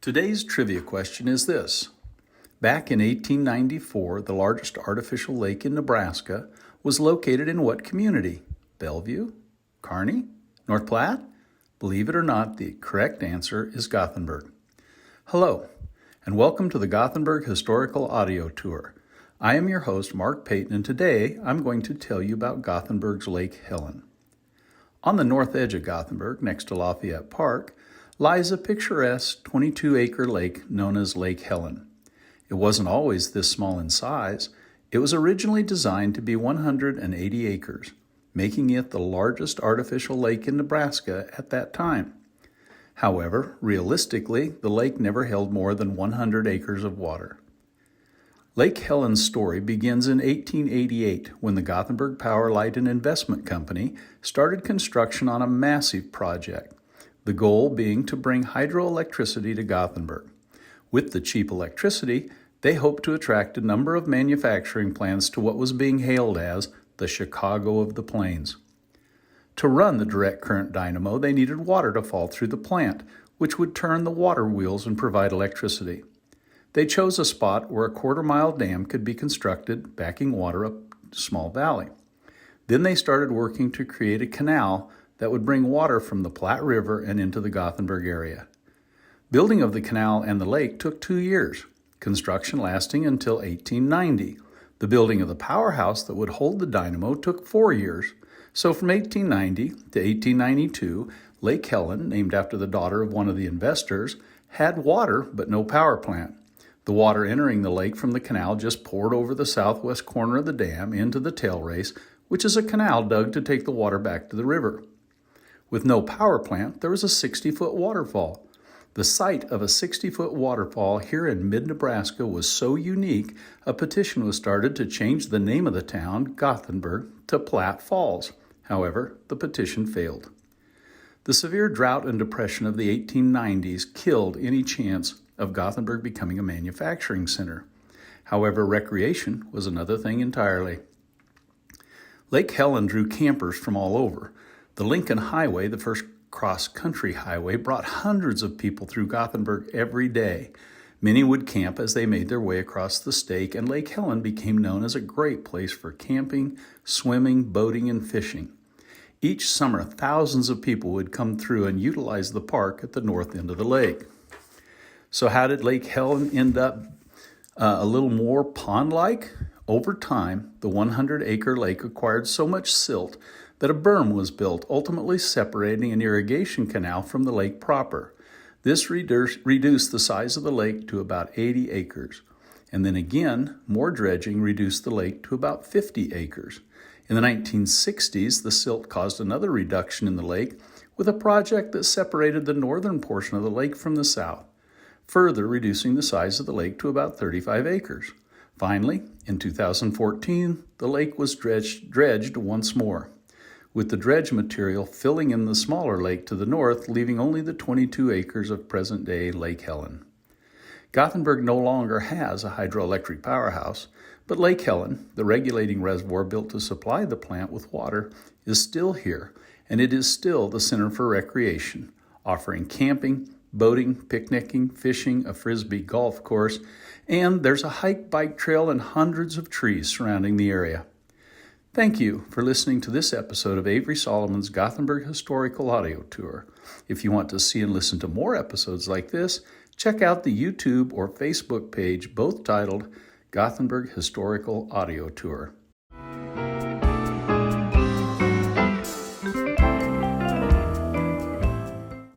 Today's trivia question is this. Back in 1894, the largest artificial lake in Nebraska was located in what community? Bellevue? Kearney? North Platte? Believe it or not, the correct answer is Gothenburg. Hello, and welcome to the Gothenburg Historical Audio Tour. I am your host, Mark Peyton, and today I'm going to tell you about Gothenburg's Lake Helen. On the north edge of Gothenburg, next to Lafayette Park, lies a picturesque 22-acre lake known as Lake Helen. It wasn't always this small in size. It was originally designed to be 180 acres, making it the largest artificial lake in Nebraska at that time. However, realistically, the lake never held more than 100 acres of water. Lake Helen's story begins in 1888 when the Gothenburg Power, Light and Investment Company started construction on a massive project, the goal being to bring hydroelectricity to Gothenburg. With the cheap electricity, they hoped to attract a number of manufacturing plants to what was being hailed as the Chicago of the Plains. To run the direct current dynamo, they needed water to fall through the plant, which would turn the water wheels and provide electricity. They chose a spot where a quarter-mile dam could be constructed, backing water up a small valley. Then they started working to create a canal that would bring water from the Platte River and into the Gothenburg area. Building of the canal and the lake took 2 years, construction lasting until 1890. The building of the powerhouse that would hold the dynamo took 4 years. So from 1890 to 1892, Lake Helen, named after the daughter of one of the investors, had water but no power plant. The water entering the lake from the canal just poured over the southwest corner of the dam into the tail race, which is a canal dug to take the water back to the river. With no power plant, there was a 60-foot waterfall. The sight of a 60-foot waterfall here in mid-Nebraska was so unique, a petition was started to change the name of the town, Gothenburg, to Platte Falls. However, the petition failed. The severe drought and depression of the 1890s killed any chance of Gothenburg becoming a manufacturing center. However, recreation was another thing entirely. Lake Helen drew campers from all over. The Lincoln Highway, the first cross-country highway, brought hundreds of people through Gothenburg every day. Many would camp as they made their way across the state, and Lake Helen became known as a great place for camping, swimming, boating, and fishing. Each summer, thousands of people would come through and utilize the park at the north end of the lake. So how did Lake Helen end up a little more pond-like? Over time, the 100-acre lake acquired so much silt that a berm was built, ultimately separating an irrigation canal from the lake proper. This reduced the size of the lake to about 80 acres. And then again, more dredging reduced the lake to about 50 acres. In the 1960s, the silt caused another reduction in the lake with a project that separated the northern portion of the lake from the south, further reducing the size of the lake to about 35 acres. Finally, in 2014, the lake was dredged once more, with the dredge material filling in the smaller lake to the north, leaving only the 22 acres of present-day Lake Helen. Gothenburg no longer has a hydroelectric powerhouse, but Lake Helen, the regulating reservoir built to supply the plant with water, is still here, and it is still the center for recreation, offering camping, boating, picnicking, fishing, a frisbee golf course, and there's a hike bike trail and hundreds of trees surrounding the area. Thank you for listening to this episode of Avery Solomon's Gothenburg Historical Audio Tour. If you want to see and listen to more episodes like this, check out the YouTube or Facebook page, both titled Gothenburg Historical Audio Tour.